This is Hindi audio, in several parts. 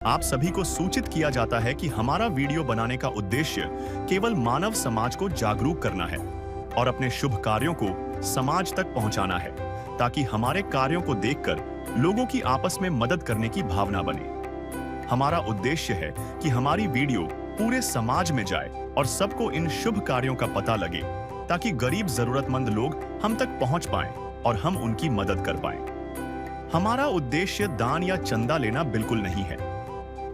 आप सभी को सूचित किया जाता है कि हमारा वीडियो बनाने का उद्देश्य केवल मानव समाज को जागरूक करना है और अपने शुभ कार्यों को समाज तक पहुंचाना है, ताकि हमारे कार्यों को देखकर लोगों की आपस में मदद करने की भावना बने। हमारा उद्देश्य है कि हमारी वीडियो पूरे समाज में जाए और सबको इन शुभ कार्यों का पता लगे, ताकि गरीब जरूरतमंद लोग हम तक पहुंच पाएं और हम उनकी मदद कर पाएं। हमारा उद्देश्य दान या चंदा लेना बिल्कुल नहीं है।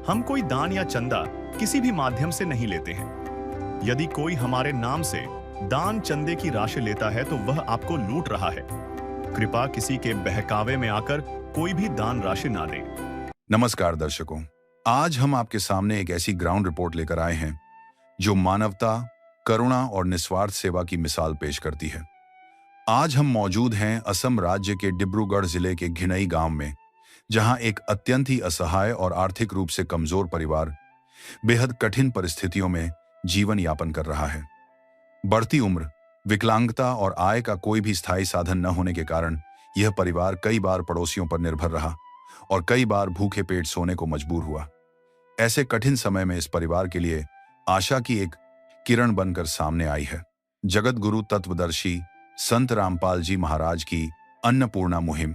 हम कोई दान या चंदा किसी भी माध्यम से नहीं लेते हैं। यदि कोई हमारे नाम से दान चंदे की राशि लेता है तो वह आपको लूट रहा है। कृपया किसी के बहकावे में आकर कोई भी दान राशि ना दें। नमस्कार दर्शकों, आज हम आपके सामने एक ऐसी ग्राउंड रिपोर्ट लेकर आए हैं जो मानवता, करुणा और निस्वार्थ सेवा की मिसाल पेश करती है। आज हम मौजूद हैं असम राज्य के डिब्रूगढ़ जिले के घिनई गांव में, जहां एक अत्यंत ही असहाय और आर्थिक रूप से कमजोर परिवार बेहद कठिन परिस्थितियों में जीवन यापन कर रहा है। बढ़ती उम्र, विकलांगता और आय का कोई भी स्थायी साधन न होने के कारण यह परिवार कई बार पड़ोसियों पर निर्भर रहा और कई बार भूखे पेट सोने को मजबूर हुआ। ऐसे कठिन समय में इस परिवार के लिए आशा की एक किरण बनकर सामने आई है जगत गुरु तत्वदर्शी संत रामपाल जी महाराज की अन्नपूर्णा मुहिम।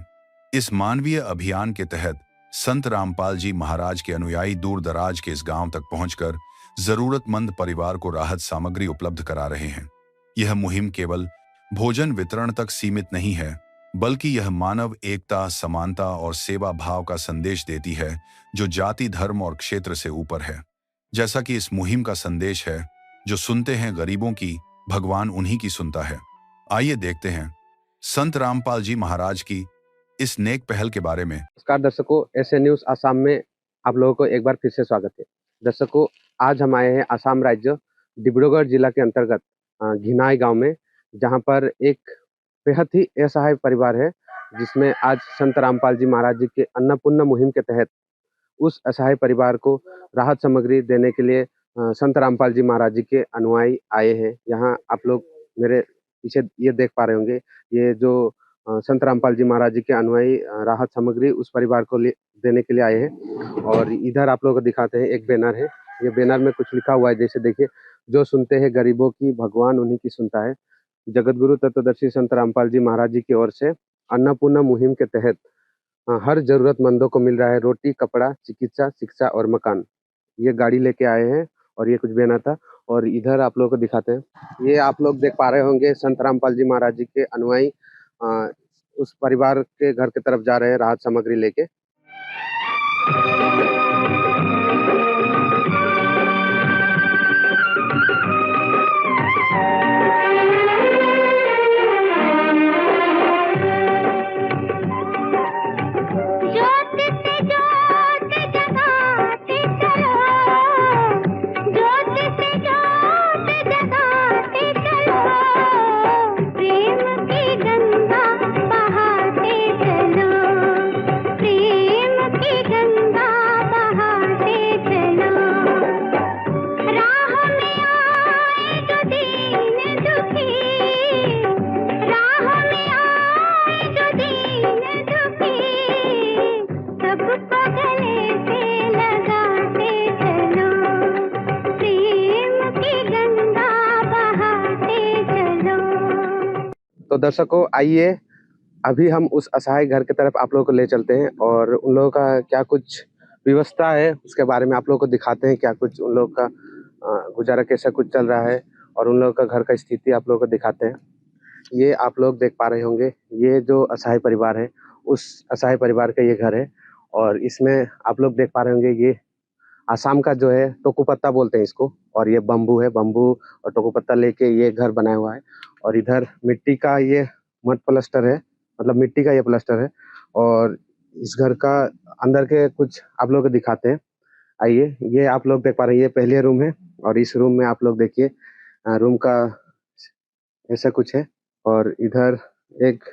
इस मानवीय अभियान के तहत संत रामपाल जी महाराज के अनुयायी दूर दराज के इस गांव तक पहुंचकर जरूरतमंद परिवार को राहत सामग्री उपलब्ध करा रहे हैं। यह मुहिम केवल भोजन वितरण तक सीमित नहीं है, बल्कि यह मानव एकता, समानता और सेवा भाव का संदेश देती है, जो जाति, धर्म और क्षेत्र से ऊपर है। जैसा कि इस मुहिम का संदेश है, जो सुनते हैं गरीबों की, भगवान उन्हीं की सुनता है। आइए देखते हैं संत रामपाल जी महाराज की इस नेक पहल के बारे में। नमस्कार दर्शकों, एसए न्यूज आसाम में आप लोगों को एक बार फिर से स्वागत है। दर्शकों, आज हम आए हैं आसाम राज्य डिब्रूगढ़ जिला के अंतर्गत घिनाई गांव में, जहां पर एक बेहद ही असहाय परिवार है, जिसमें आज संत रामपाल जी महाराज जी के अन्नपूर्णा मुहिम के तहत उस असहाय परिवार को राहत सामग्री देने के लिए संत रामपाल जी महाराज जी के अनुयायी आए हैं। यहाँ आप लोग मेरे पीछे ये देख पा रहे होंगे, ये जो संत रामपाल जी महाराज जी के अनुयायी राहत सामग्री उस परिवार को देने के लिए आए हैं। और इधर आप लोगों को दिखाते हैं, एक बैनर है। ये बैनर में कुछ लिखा हुआ है, जैसे देखिए, जो सुनते हैं गरीबों की, भगवान उन्हीं की सुनता है। जगत गुरु तत्वदर्शी संत रामपाल जी महाराज जी की ओर से अन्नपूर्णा मुहिम के तहत हर जरूरतमंदों को मिल रहा है रोटी, कपड़ा, चिकित्सा, शिक्षा और मकान। ये गाड़ी लेके आए हैं और ये कुछ बैनर था। और इधर आप लोगों को दिखाते हैं, ये आप लोग देख पा रहे होंगे, संत रामपाल जी महाराज जी के अनुयायी उस परिवार के घर की तरफ जा रहे हैं राहत सामग्री लेके। तो दर्शकों, आइए अभी हम उस असहाय घर की तरफ आप लोगों को ले चलते हैं और उन लोगों का क्या कुछ व्यवस्था है उसके बारे में आप लोगों को दिखाते हैं। क्या कुछ उन लोगों का गुजारा कैसा कुछ चल रहा है और उन लोगों का घर का स्थिति आप लोगों को दिखाते हैं। ये आप लोग देख पा रहे होंगे, ये जो असहाय परिवार है, उस असहाय परिवार का ये घर है। और इसमें आप लोग देख पा रहे होंगे, ये आसाम का जो है टोकू पत्ता बोलते हैं इसको, और ये बम्बू है, बम्बू और टोकू पत्ता लेके ये घर बनाया हुआ है। और इधर मिट्टी का ये मड प्लास्टर है, मतलब मिट्टी का ये प्लास्टर है। और इस घर का अंदर के कुछ आप लोग को दिखाते हैं। आइए, ये आप लोग देख पा रहे हैं, ये पहले रूम है और इस रूम में आप लोग देखिए रूम का ऐसा कुछ है। और इधर एक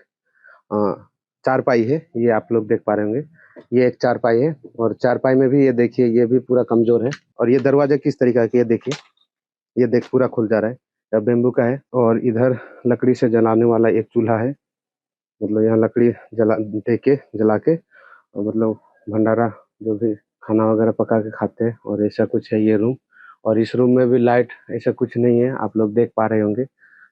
चारपाई है, ये आप लोग देख पा रहे होंगे, ये एक चारपाई है। और चारपाई में भी ये देखिए, ये भी पूरा कमजोर है। और ये दरवाजा किस तरीका का, ये देखिए, ये देख पूरा खुल जा रहा है, यह बेम्बू का है। और इधर लकड़ी से जलाने वाला एक चूल्हा है, मतलब यहाँ लकड़ी जला के और मतलब भंडारा जो भी खाना वगैरह पका के खाते हैं और ऐसा कुछ है ये रूम। और इस रूम में भी लाइट ऐसा कुछ नहीं है, आप लोग देख पा रहे होंगे,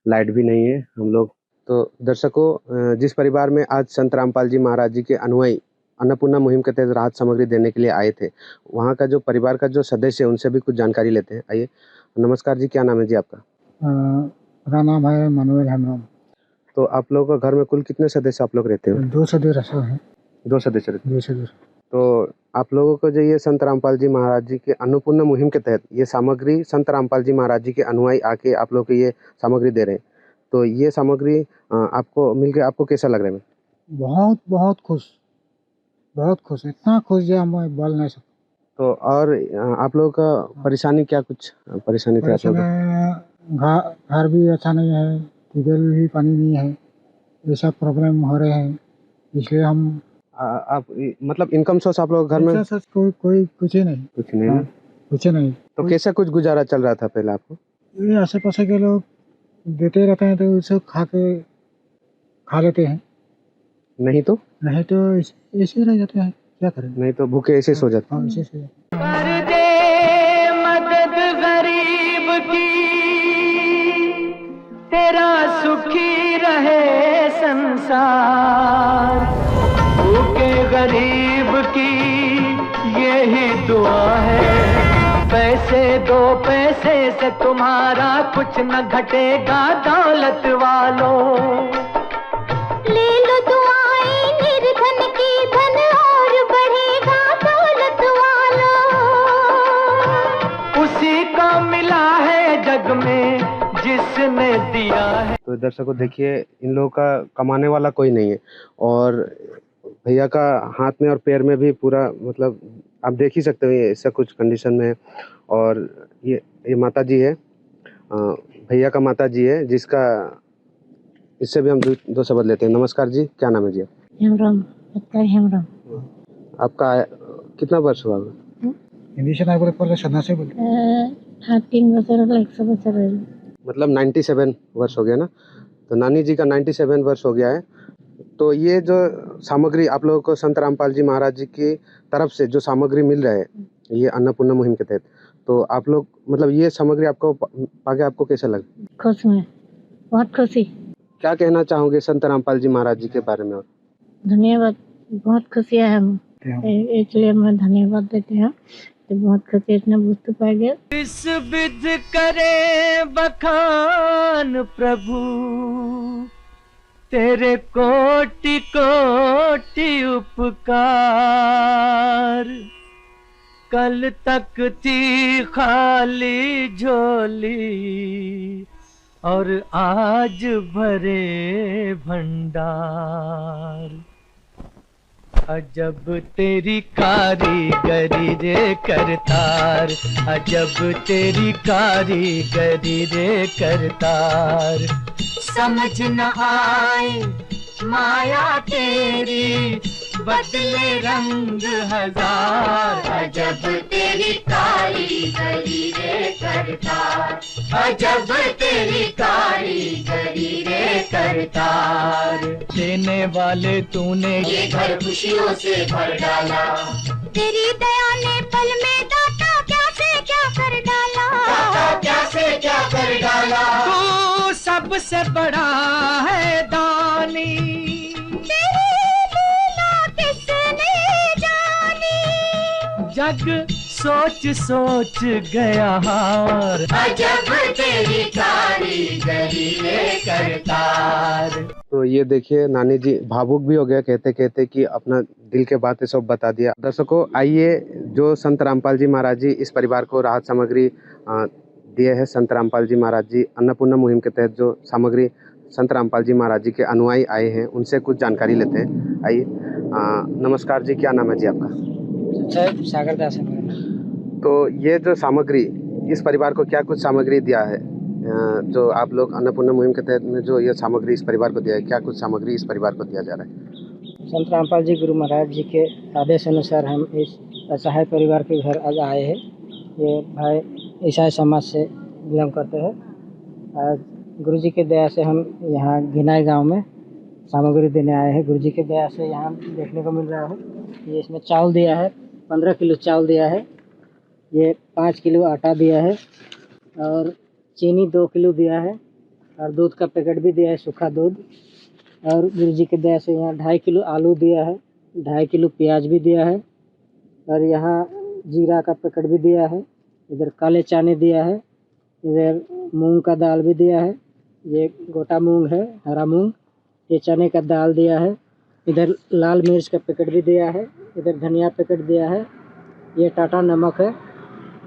लाइट भी नहीं है। हम लोग तो दर्शकों, जिस परिवार में आज संत रामपाल जी महाराज जी के अनुयायी अन्नपूर्णा मुहिम के तहत राहत सामग्री देने के लिए आए थे, वहाँ का जो परिवार का जो सदस्य है उनसे भी कुछ जानकारी लेते हैं। आइए। नमस्कार जी, क्या नाम है जी आपका? मेरा नाम है मनोज हेम्ब्रम। तो आप लोगों का घर में कुल कितने सदस्य आप लोग रहते हो? 2 सदस्य हैं। 2 सदस्य रहते हैं। 2 सदस्य। तो आप लोगों को जो ये संत रामपाल जी महाराज जी के अन्नपूर्णा मुहिम के तहत ये सामग्री संत रामपाल जी महाराज जी के अनुयायी आके आप लोग को ये सामग्री दे रहे हैं, तो ये सामग्री आपको मिलके आपको कैसा लग रहा है? बहुत बहुत खुश, इतना खुश जो हम बोल नहीं सकते। तो और आप लोगों का परेशानी क्या, कुछ परेशानी थी आप लोगों को? घर भी अच्छा नहीं है, ट्यूबवेल भी पानी नहीं है, ये सब प्रॉब्लम हो रहे हैं, इसलिए हम आप मतलब इनकम सोर्स आप लोग घर में कोई कुछ ही नहीं। कुछ नहीं है? कुछ नहीं। तो कैसा कुछ गुजारा चल रहा था पहले आपको? ये आसे पासे के लोग देते रहते हैं तो उसे खा लेते हैं, नहीं तो ऐसे रह जाते हैं, क्या करें? नहीं तो भूखे ऐसे सो जाते हैं। ऐसे सो जाते हैं। कर दे मदद गरीब की, तेरा सुखी रहे संसार। भूखे गरीब की यही दुआ है, पैसे 2 पैसे से तुम्हारा कुछ न घटेगा दौलत वालों। ले लो दुआएं निर्धन की, धन और बढ़ेगा दौलत वालों। उसी को मिला है जग में जिसने दिया है। तो दर्शकों देखिए, इन लोगों का कमाने वाला कोई नहीं है और भैया का हाथ में और पैर में भी पूरा मतलब आप देख ही सकते हो ये ऐसा कुछ कंडीशन में है। और ये माता जी है, भैया का माता जी है, जिसका इससे भी हम दो शब्द लेते हैं। नमस्कार जी, क्या नाम है जी? हेम्ब्रम, हेम्ब्रम। आपका कितना वर्ष हुआ? हिंदी से नहीं बोले, पहले सदा से बोले। 3 बছর হলো, 100 বছর হয়ে গেল। मतलब 97 वर्ष हो गया ना? तो नानी जी का 97 वर्ष हो गया है। तो ये जो सामग्री आप लोगों को संत रामपाल जी महाराज जी की तरफ से जो सामग्री मिल रहा है ये अन्नपूर्णा मुहिम के तहत, तो आप लोग मतलब ये सामग्री आपको पाके आपको कैसा लगा? खुश में, बहुत खुशी। क्या कहना चाहोगे संत रामपाल जी महाराज जी के बारे में? और धन्यवाद, बहुत खुशी है हम, इसलिए मैं धन्यवाद देते हैं। तो बहुत खुशी इतना बुझते पाएंगे। इस विध करे बखान प्रभु, तेरे कोटि कोटि उपकार। कल तक थी खाली झोली और आज भरे भंडार। अजब तेरी कारीगरी रे करतार, अजब तेरी कारीगरी रे करतार। समझ न आए माया तेरी, बदले रंग हजार। अजब तेरी कारीगरी रे करतार, अजब तेरी कारीगरी रे करतार। देने वाले तूने ये घर खुशियों से भर डाला, तेरी दया ने पल में दाता क्या से क्या कर डाला, दाता क्या से क्या कर डाला। तू सबसे बड़ा है दानी, जग सोच सोच गया हार। अजब तेरी कारीगरी रे करतार। तो ये देखिए नानी जी भावुक भी हो गया कहते कहते कि अपना दिल के बातें सब बता दिया। दर्शकों आइए, जो संत रामपाल जी महाराज जी इस परिवार को राहत सामग्री दिए है, संत रामपाल जी महाराज जी अन्नपूर्णा मुहिम के तहत जो सामग्री संत रामपाल जी महाराज जी के अनुयायी आए हैं उनसे कुछ जानकारी लेते हैं। आइए। नमस्कार जी, क्या नाम है जी आपका? सागर दास है मेरा। तो ये जो सामग्री इस परिवार को क्या कुछ सामग्री दिया है, जो आप लोग अन्नपूर्णा मुहिम के तहत में जो ये सामग्री इस परिवार को दिया है, क्या कुछ सामग्री इस परिवार को दिया जा रहा है? संत रामपाल जी गुरु महाराज जी के आदेश अनुसार हम इस असहाय परिवार के घर आज आए हैं। ये भाई ईसाई समाज से बिलोंग करते हैं। आज गुरु जी के दया से हम यहाँ गिनाई गांव में सामग्री देने आए हैं। गुरु जी के दया से यहाँ देखने को मिल रहा है, ये इसमें चावल दिया है, 15 किलो चावल दिया है, ये 5 किलो आटा दिया है और चीनी 2 किलो दिया है और दूध का पैकेट भी दिया है, सूखा दूध। और गुरु जी की दया से यहाँ 2.5 किलो आलू दिया है, 2.5 किलो प्याज भी दिया है और यहाँ जीरा का पैकेट भी दिया है। इधर काले चने दिया है, इधर मूंग का दाल भी दिया है, ये गोटा मूंग है, हरा मूंग, ये चने का दाल दिया है। इधर लाल मिर्च का पैकेट भी दिया है, इधर धनिया पैकेट दिया है, ये टाटा नमक है,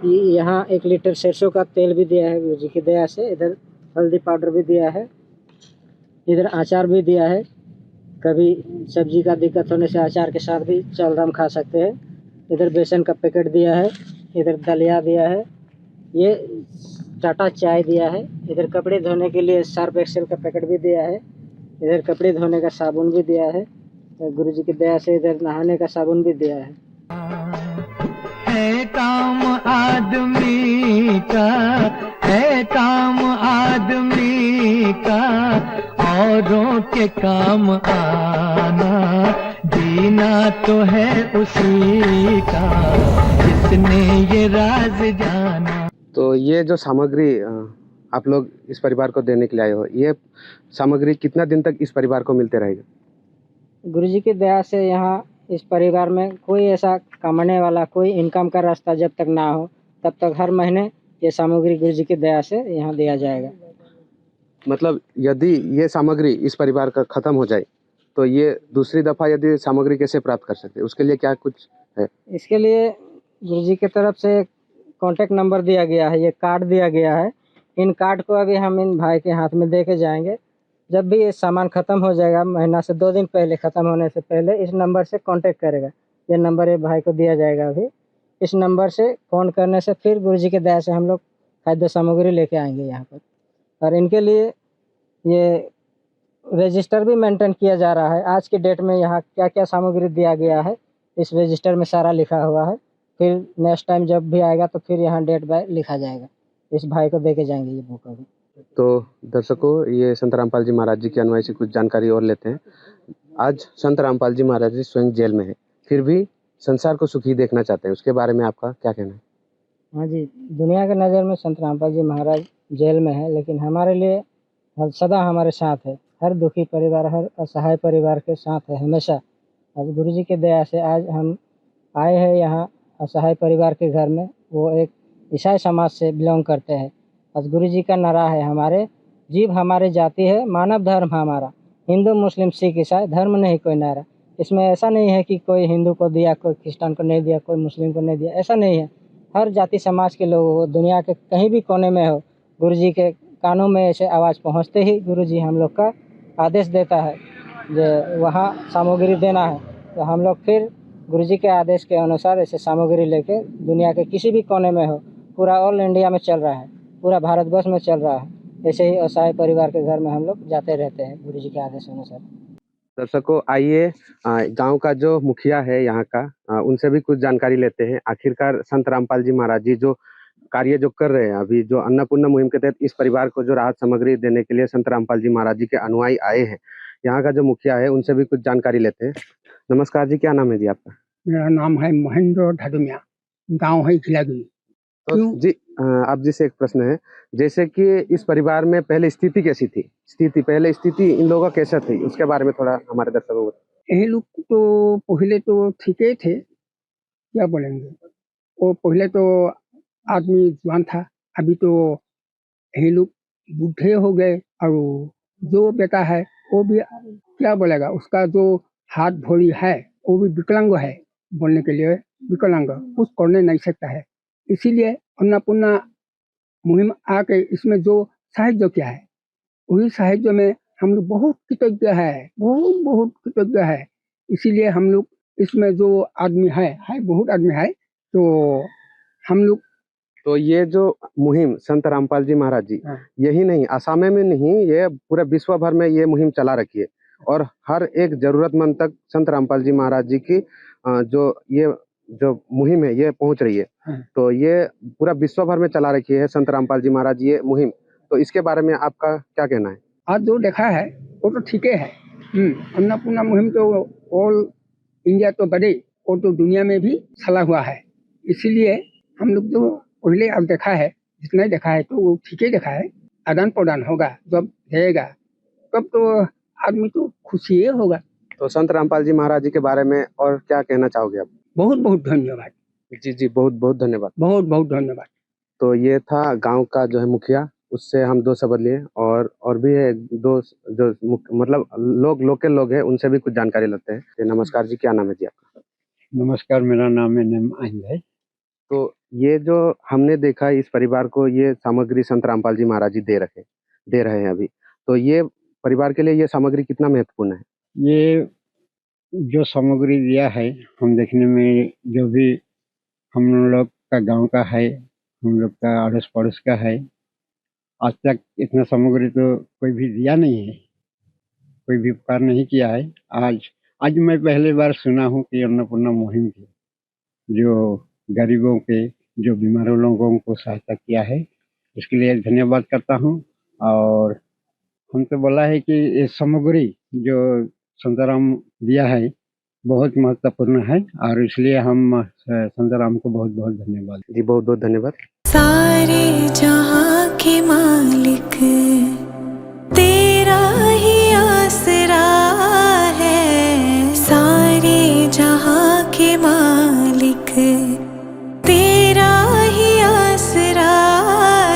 ये यहाँ 1 लीटर सरसों का तेल भी दिया है गुरु जी की दया से। इधर हल्दी पाउडर भी दिया है, इधर अचार भी दिया है, कभी सब्जी का दिक्कत होने से अचार के साथ भी चावल हम खा सकते हैं। इधर बेसन का पैकेट दिया है, इधर दलिया दिया है, ये टाटा चाय दिया है। इधर कपड़े धोने के लिए सर्फ एक्सेल का पैकेट भी दिया है, इधर कपड़े धोने का साबुन भी दिया है। गुरु जी की दया से इधर नहाने का साबुन भी दिया है काम आदमी का, है काम आदमी का, औरों के काम आना, जीना तो है उसी का, जिसने ये राज जाना। तो ये जो सामग्री आप लोग इस परिवार को देने के लिए आए हो, ये सामग्री कितना दिन तक इस परिवार को मिलते रहेगा? गुरु जी की दया से यहाँ इस परिवार में कोई ऐसा कमाने वाला, कोई इनकम का रास्ता जब तक ना हो तब तक हर महीने ये सामग्री गुरु जी की दया से यहाँ दिया जाएगा। मतलब यदि ये सामग्री इस परिवार का खत्म हो जाए तो ये दूसरी दफा यदि सामग्री कैसे प्राप्त कर सकते हैं, उसके लिए क्या कुछ है? इसके लिए गुरु जी की तरफ से कॉन्टेक्ट नंबर दिया गया है, ये कार्ड दिया गया है। इन कार्ड को अभी हम इन भाई के हाथ में दे के जाएंगे। जब भी ये सामान ख़त्म हो जाएगा, महीना से 2 दिन पहले, ख़त्म होने से पहले इस नंबर से कांटेक्ट करेगा। ये नंबर ये भाई को दिया जाएगा अभी। इस नंबर से फ़ोन करने से फिर गुरु जी के दया से हम लोग खाद्य सामग्री लेके आएंगे यहाँ पर। और इनके लिए ये रजिस्टर भी मेंटेन किया जा रहा है। आज के डेट में यहाँ क्या क्या सामग्री दिया गया है इस रजिस्टर में सारा लिखा हुआ है। फिर नेक्स्ट टाइम जब भी आएगा तो फिर यहाँ डेट बाय लिखा जाएगा। इस भाई को दे के जाएंगे ये बुक अभी। तो दर्शकों, ये संत रामपाल जी महाराज जी के अनुयायी से कुछ जानकारी और लेते हैं। आज संत रामपाल जी महाराज जी स्वयं जेल में है, फिर भी संसार को सुखी देखना चाहते हैं, उसके बारे में आपका क्या कहना है? हाँ जी, दुनिया के नज़र में संत रामपाल जी महाराज जेल में है, लेकिन हमारे लिए सदा हमारे साथ है। हर दुखी परिवार, हर असहाय परिवार के साथ है हमेशा। आज गुरु जी की दया से आज हम आए हैं यहाँ असहाय परिवार के घर में। वो एक ईसाई समाज से बिलोंग करते हैं। आज गुरु जी का नारा है, हमारे जीव हमारी जाति है, मानव धर्म हमारा, हिंदू मुस्लिम सिख ईसाई धर्म नहीं कोई नारा। इसमें ऐसा नहीं है कि कोई हिंदू को दिया, कोई क्रिस्चियन को नहीं दिया, कोई मुस्लिम को नहीं दिया, ऐसा नहीं है। हर जाति समाज के लोगों को, दुनिया के कहीं भी कोने में हो, गुरु जी के कानों में ऐसे आवाज़ पहुँचते ही गुरु जी हम लोग का आदेश देता है जो वहाँ सामग्री देना है, तो हम लोग फिर गुरु जी के आदेश के अनुसार ऐसे सामग्री लेके दुनिया के किसी भी कोने में हो, पूरा ऑल इंडिया में चल रहा है, पूरा भारतवर्ष में चल रहा है। ऐसे ही असहाय परिवार के घर में हम लोग जाते रहते हैं गुरु जी के आदेश अनुसार। दर्शकों, आइए गांव का जो मुखिया है यहाँ का, उनसे भी कुछ जानकारी लेते हैं। आखिरकार संत रामपाल जी महाराज जी जो कार्य जो कर रहे हैं, अभी जो अन्नपूर्णा मुहिम के तहत इस परिवार को जो राहत सामग्री देने के लिए संत रामपाल जी महाराज जी के अनुयायी आए हैं, यहाँ का जो मुखिया है उनसे भी कुछ जानकारी लेते हैं। नमस्कार जी, क्या नाम है जी आपका? मेरा नाम है महेंद्र ढाडुमिया, गांव है खिलागी। तो जी, आप जी से एक प्रश्न है, जैसे कि इस परिवार में पहले स्थिति कैसी थी? पहले स्थिति इन लोगों का कैसा थी, उसके बारे में थोड़ा हमारे दर्शकों को। यही लोग तो पहले तो ठीक ही थे, क्या बोलेंगे, वो पहले तो आदमी जवान था, अभी तो यही लोग बूढ़े हो गए। और जो बेटा है वो भी क्या बोलेगा, उसका जो हाथ भौरी है वो भी विकलांग है, बोलने के लिए विकलांग, कुछ करने नहीं सकता है। इसीलिए अन्नपूर्णा मुहिम आके इसमें जो साहाय्य किया है, वही साहाय्य में हम लोग बहुत कृतज्ञ है, बहुत कृतज्ञ है। इसीलिए हम लोग इसमें जो आदमी है बहुत आदमी है, तो हम लोग। तो ये जो मुहिम संत रामपाल जी महाराज जी, यही नहीं, असम में नहीं, ये पूरे विश्व भर में ये मुहिम चला रखी है और हर एक जरूरतमंद तक संत रामपाल जी महाराज जी की जो मुहिम है ये पहुंच रही है। तो ये पूरा विश्व भर में चला रखी है संत रामपाल जी महाराज ये मुहिम, तो इसके बारे में आपका क्या कहना है? आज जो देखा है वो तो ठीक है। अन्नपूर्णा मुहिम तो ऑल इंडिया तो बड़े वो तो दुनिया में भी चला हुआ है। इसीलिए हम लोग तो पहले अब देखा है, जितना ही देखा है तो वो ठीक ही देखा है। आदान प्रदान होगा जब रहेगा तब तो आदमी तो खुशी ही होगा। तो संत रामपाल जी महाराज जी के बारे में और क्या कहना चाहोगे आप? बहुत बहुत धन्यवाद। जी, बहुत बहुत धन्यवाद। बहुत बहुत धन्यवाद। तो ये था गांव का जो है मुखिया, उससे हम 2 शब्द लिए और भी है 2 जो मतलब लोकल लोग हैं, उनसे भी कुछ जानकारी लेते हैं। नमस्कार जी, क्या नाम है जी आपका? नमस्कार, मेरा नाम है नेम आहिंद है। तो ये जो हमने देखा इस परिवार को ये सामग्री संत रामपाल जी महाराज जी दे रहे हैं अभी, तो ये परिवार के लिए ये सामग्री कितना महत्वपूर्ण है? ये जो सामग्री दिया है, हम देखने में जो भी हम लोग का गांव का है, हम लोग का अड़ोस पड़ोस का है, आज तक इतना सामग्री तो कोई भी दिया नहीं है, कोई भी उपकार नहीं किया है। आज मैं पहली बार सुना हूँ कि अन्नपूर्णा मुहिम की जो गरीबों के, जो बीमारों लोगों को सहायता किया है, इसके लिए धन्यवाद करता हूँ। और हमसे बोला है कि ये सामग्री जो संतराम दिया है बहुत महत्वपूर्ण है, और इसलिए हम संतराम को बहुत बहुत धन्यवाद। जी, बहुत बहुत धन्यवाद। सारे जहां के मालिक तेरा ही आसरा है, सारे जहां के मालिक तेरा ही आसरा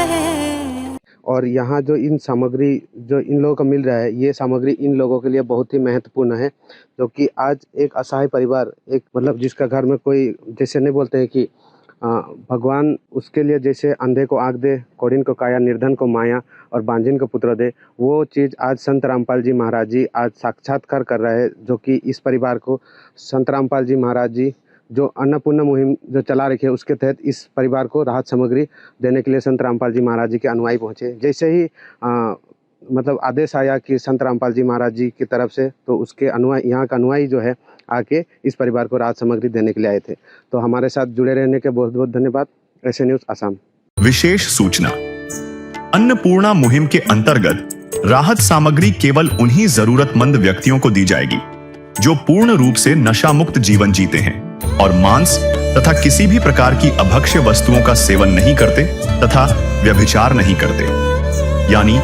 है। और यहाँ जो इन सामग्री जो इन लोगों को मिल रहा है, ये सामग्री इन लोगों के लिए बहुत ही महत्वपूर्ण है, जो कि आज एक असहाय परिवार, एक मतलब जिसका घर में कोई, जैसे नहीं बोलते हैं कि भगवान उसके लिए जैसे अंधे को आँख दे, कोढ़िन को काया, निर्धन को माया और बांझिन को पुत्र दे, वो चीज़ आज संत रामपाल जी महाराज जी आज साक्षात्कार कर रहे हैं, जो कि इस परिवार को संत रामपाल जी महाराज जी जो अन्नपूर्णा मुहिम जो चला रखी है, उसके तहत इस परिवार को राहत सामग्री देने के लिए संत रामपाल जी महाराज जी के अनुयायी पहुँचे। जैसे ही मतलब आदेश आया कि संत रामपाल जी महाराज जी की तरफ से, तो उसके अनुयायी, यहाँ का अनुयायी जो है आके इस परिवार को राहत सामग्री देने के लिए आए थे। तो हमारे साथ जुड़े रहने के बहुत बहुत धन्यवाद। ऐसे न्यूज़ आसाम। विशेष सूचना, अन्नपूर्णा मुहिम के अंतर्गत राहत सामग्री केवल उन्हीं जरूरतमंद व्यक्तियों को दी जाएगी जो पूर्ण रूप से नशा मुक्त जीवन जीते हैं और मांस तथा किसी भी प्रकार की अभक्ष्य वस्तुओं का सेवन नहीं करते तथा व्यभिचार नहीं करते, यानी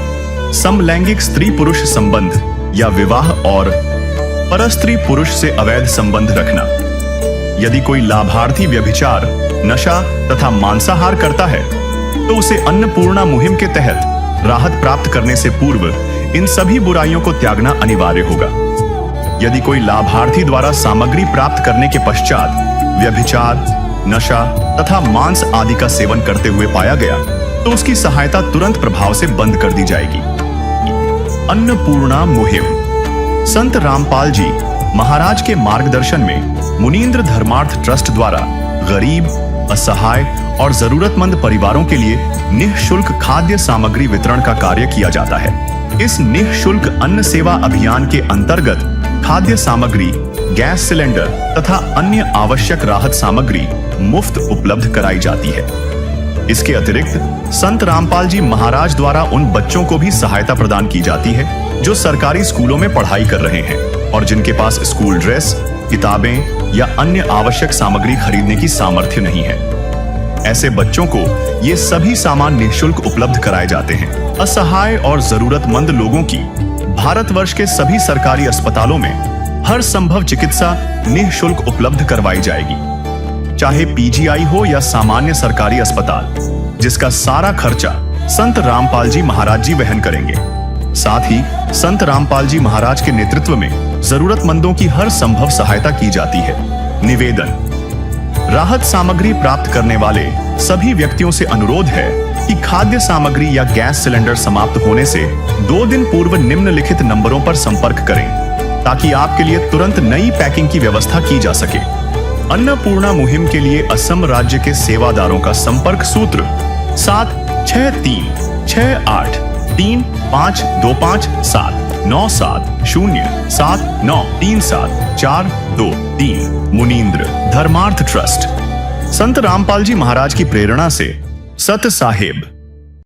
समलैंगिक स्त्री पुरुष संबंध या विवाह और परस्त्री पुरुष से अवैध संबंध रखना। यदि कोई लाभार्थी व्यभिचार, नशा तथा मांसाहार करता है तो उसे अन्नपूर्णा मुहिम के तहत राहत प्राप्त करने से पूर्व इन सभी बुराइयों को त्यागना अनिवार्य होगा। यदि कोई लाभार्थी द्वारा सामग्री प्राप्त करने के पश्चात व्यभिचार, नशा तथा मांस आदि का सेवन करते हुए पाया गया तो उसकी सहायता तुरंत प्रभाव से बंद कर दी जाएगी। अन्नपूर्णा मुहिम संत रामपाल जी महाराज के मार्गदर्शन में मुनींद्र धर्मार्थ ट्रस्ट द्वारा गरीब, असहाय और जरूरतमंद परिवारों के लिए निःशुल्क खाद्य सामग्री वितरण का कार्य किया जाता है। इस निःशुल्क अन्न सेवा अभियान के अंतर्गत खाद्य सामग्री, गैस सिलेंडर तथा अन्य आवश्यक राहत सामग्री मुफ्त उपलब्ध कराई जाती है। इसके अतिरिक्त संत रामपाल जी महाराज द्वारा उन बच्चों को भी सहायता प्रदान की जाती है जो सरकारी स्कूलों में पढ़ाई कर रहे हैं और जिनके पास स्कूल ड्रेस, किताबें या अन्य आवश्यक सामग्री खरीदने की सामर्थ्य नहीं है। ऐसे बच्चों को ये सभी सामान निःशुल्क उपलब्ध कराए जाते हैं। असहाय और जरूरतमंद लोगों की भारतवर्ष के सभी सरकारी अस्पतालों में हर संभव चिकित्सा निःशुल्क उपलब्ध करवाई जाएगी, चाहे पीजीआई हो या सामान्य सरकारी अस्पताल, जिसका सारा खर्चा संत रामपाल जी महाराज जी वहन करेंगे। साथ ही संत रामपाल जी महाराज के नेतृत्व में जरूरतमंदों की हर संभव सहायता की जाती है। निवेदन, राहत सामग्री प्राप्त करने वाले सभी व्यक्तियों से अनुरोध है कि खाद्य सामग्री या गैस सिलेंडर समाप्त होने से 2 दिन पूर्व निम्नलिखित नंबरों पर संपर्क करें ताकि आपके लिए तुरंत नई पैकिंग की व्यवस्था की जा सके। अन्नपूर्णा मुहिम के लिए असम राज्य के सेवादारों का संपर्क सूत्र 7662535379707937437423। मुनींद्र धर्मार्थ ट्रस्ट, संत रामपाल जी महाराज की प्रेरणा से सत साहेब।